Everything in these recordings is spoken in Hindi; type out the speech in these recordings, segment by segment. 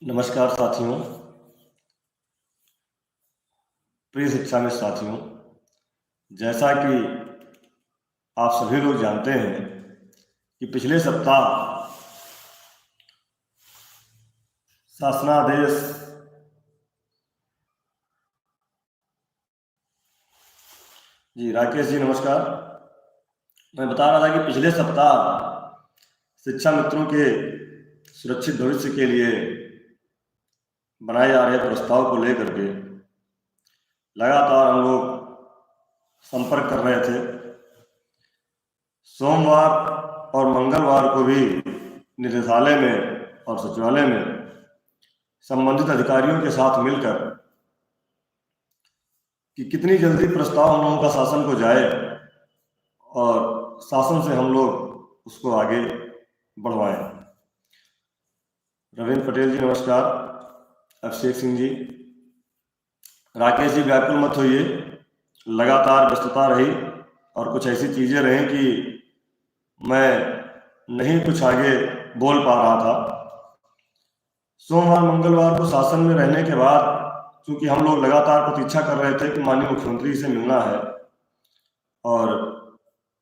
नमस्कार साथियों, प्रिय शिक्षा में साथियों, जैसा कि आप सभी लोग जानते हैं कि पिछले सप्ताह शासनादेश राकेश जी नमस्कार। मैं बता रहा था कि पिछले सप्ताह शिक्षा मित्रों के सुरक्षित भविष्य के लिए बनाए जा रहे प्रस्ताव को लेकर के लगातार हम लोग संपर्क कर रहे थे। सोमवार और मंगलवार को भी निदेशालय में और सचिवालय में संबंधित अधिकारियों के साथ मिलकर कि कितनी जल्दी प्रस्ताव हम लोगों का शासन को जाए और शासन से हम लोग उसको आगे बढ़वाएं। रविंद्र पटेल जी नमस्कार, अभिषेक सिंह जी, राकेश जी व्याकुल मत होइए, लगातार व्यस्तता रही और कुछ ऐसी चीज़ें रहीं कि मैं नहीं कुछ आगे बोल पा रहा था। सोमवार मंगलवार को शासन में रहने के बाद क्योंकि हम लोग लगातार प्रतीक्षा कर रहे थे कि माननीय मुख्यमंत्री से मिलना है, और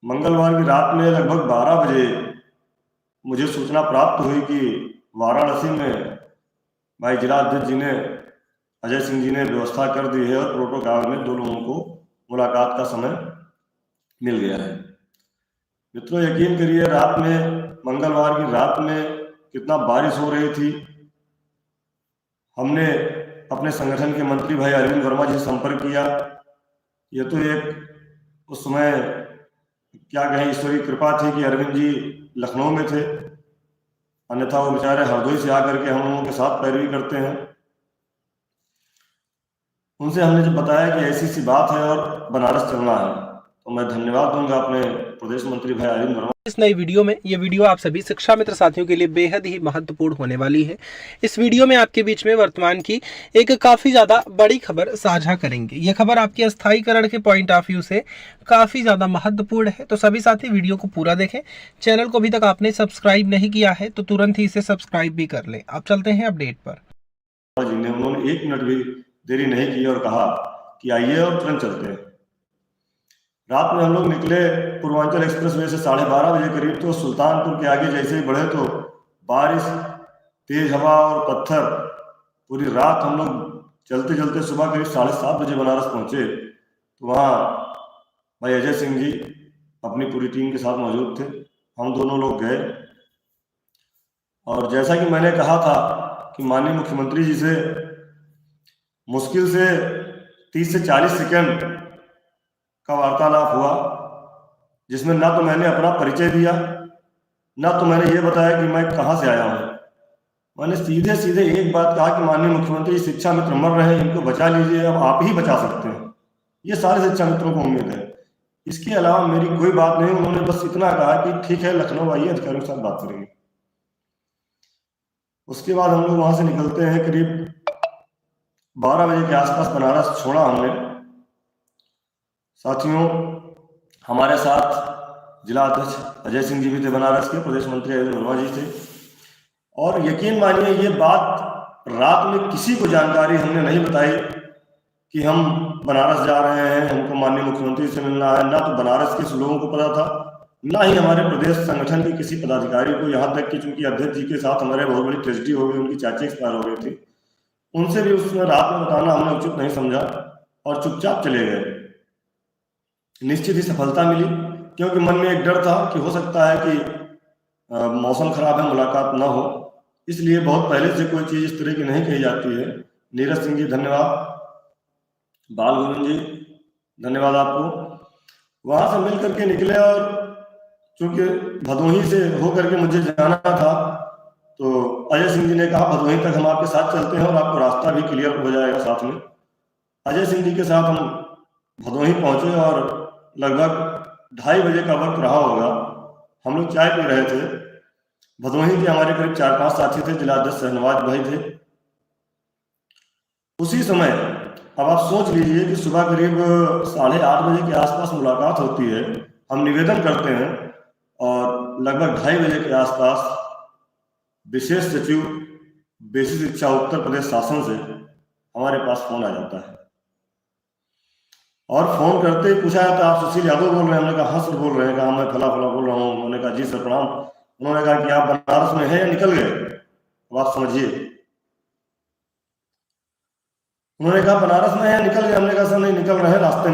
मंगलवार की रात में लगभग 12 बजे मुझे सूचना प्राप्त हुई कि वाराणसी में भाई जिला अध्यक्ष जी ने, अजय सिंह जी ने व्यवस्था कर दी है और प्रोटोकॉल में 2 लोगों को मुलाकात का समय मिल गया है। मित्रों यकीन करिए, रात में मंगलवार की रात में कितना बारिश हो रही थी। हमने अपने संगठन के मंत्री भाई अरविंद वर्मा जी से संपर्क किया। ये तो एक उस समय क्या कहें, ईश्वरीय कृपा थी कि अरविंद जी लखनऊ में थे, अन्यथा वो बेचारे हरदोई से आकर के हम लोगों के साथ पैरवी करते हैं। उनसे हमने जब बताया कि ऐसी सी बात है और बनारस चलना है, तो मैं धन्यवाद दूंगा अपने प्रदेश मंत्री भाई अरविंद वर्मा। इस नई वीडियो में ये वीडियो आप सभी शिक्षा मित्र साथियों के लिए बेहद ही महत्वपूर्ण होने वाली है। इस वीडियो में आपके बीच में वर्तमान की एक काफ़ी ज़्यादा बड़ी खबर साझा करेंगे। ये खबर आपके अस्थायीकरण के पॉइंट ऑफ व्यू से काफ़ी ज़्यादा महत्वपूर्ण है, तो सभी साथी वीडियो को पूरा देखें। चैनल को अभी तक आपने सब्सक्राइब नहीं किया है तो तुरंत ही इसे सब्सक्राइब भी कर लें। अब चलते हैं अपडेट पर। उन्होंने 1 मिनट भी देरी नहीं की और कहा कि आइए और तुरंत चलते हैं। रात में हम लोग निकले पूर्वांचल एक्सप्रेसवे से 12:30 बजे करीब, तो सुल्तानपुर के आगे जैसे ही बढ़े तो बारिश, तेज हवा और पत्थर, पूरी रात हम लोग चलते चलते सुबह करीब 7:30 बजे बनारस पहुंचे। तो वहाँ भाई अजय सिंह जी अपनी पूरी टीम के साथ मौजूद थे। हम दोनों लोग गए और जैसा कि मैंने कहा था कि माननीय मुख्यमंत्री जी से मुश्किल से 30 से 40 सेकंड का वार्तालाप हुआ, जिसमें ना तो मैंने अपना परिचय दिया, ना तो मैंने ये बताया कि मैं कहाँ से आया हूँ। मैंने सीधे सीधे एक बात कहा कि माननीय मुख्यमंत्री, शिक्षा मित्र मर रहे हैं, इनको बचा लीजिए, अब आप ही बचा सकते हैं। ये सारे शिक्षा मित्रों को उम्मीद है, इसके अलावा मेरी कोई बात नहीं। उन्होंने बस इतना कहा कि ठीक है, लखनऊ आइए, अधिकारियों के साथ बात करेंगे। उसके बाद हम लोग वहां से निकलते हैं, करीब 12 बजे के आसपास बनारस छोड़ा हमने। साथियों, हमारे साथ जिला अध्यक्ष अजय सिंह जी भी थे बनारस के, प्रदेश मंत्री अरविंद वर्मा जी थे, और यकीन मानिए ये बात रात में किसी को जानकारी हमने नहीं बताई कि हम बनारस जा रहे हैं, हमको माननीय मुख्यमंत्री से मिलना है। ना तो बनारस के लोगों को पता था, ना ही हमारे प्रदेश संगठन के किसी पदाधिकारी को, यहाँ तक कि चूंकि अध्यक्ष जी के साथ हमारे बहुत बड़ी ट्रेजेडी हो गई, उनकी चाची एक्सपायर हो गई थी, उनसे भी उसमें रात में बताना हमने उचित नहीं समझा और चुपचाप चले गए। निश्चित ही सफलता मिली, क्योंकि मन में एक डर था कि हो सकता है कि मौसम खराब है, मुलाकात ना हो, इसलिए बहुत पहले से कोई चीज इस तरह की नहीं कही जाती है। नीरज सिंह जी धन्यवाद, बाल गोविंद जी धन्यवाद आपको। वहां से मिल करके निकले और चूंकि भदोही से होकर के मुझे जाना था, तो अजय सिंह जी ने कहा भदोही तक हम आपके साथ चलते हैं और आपको रास्ता भी क्लियर हो जाएगा साथ में। अजय सिंह जी के साथ हम भदोही पहुंचे और लगभग 2:30 बजे का वक्त रहा होगा। हम लोग चाय पी रहे थे। भदोही के हमारे करीब 4-5 साथी थे, जिला अध्यक्ष शहनवाज भाई थे। उसी समय अब आप सोच लीजिए कि सुबह करीब 8:30 बजे के आसपास मुलाकात होती है, हम निवेदन करते हैं, और लगभग 2:30 बजे के आसपास विशेष सचिव बेसिक शिक्षा उत्तर प्रदेश शासन से हमारे पास फोन आ जाता है और फोन करते ही पूछा तो आप सुशील यादव बोल रहे हैं? हमने कहा हाँ सर बोल रहे हैं। कहा मैं फला फला बोल रहा हूँ। उन्होंने कहा जी सर प्रणाम। उन्होंने कहा कि आप बनारस में हैं या निकल गए? अब आप समझिए, उन्होंने कहा बनारस में है निकल गए। हमने कहा सर नहीं निकल रहे हैं, रास्ते में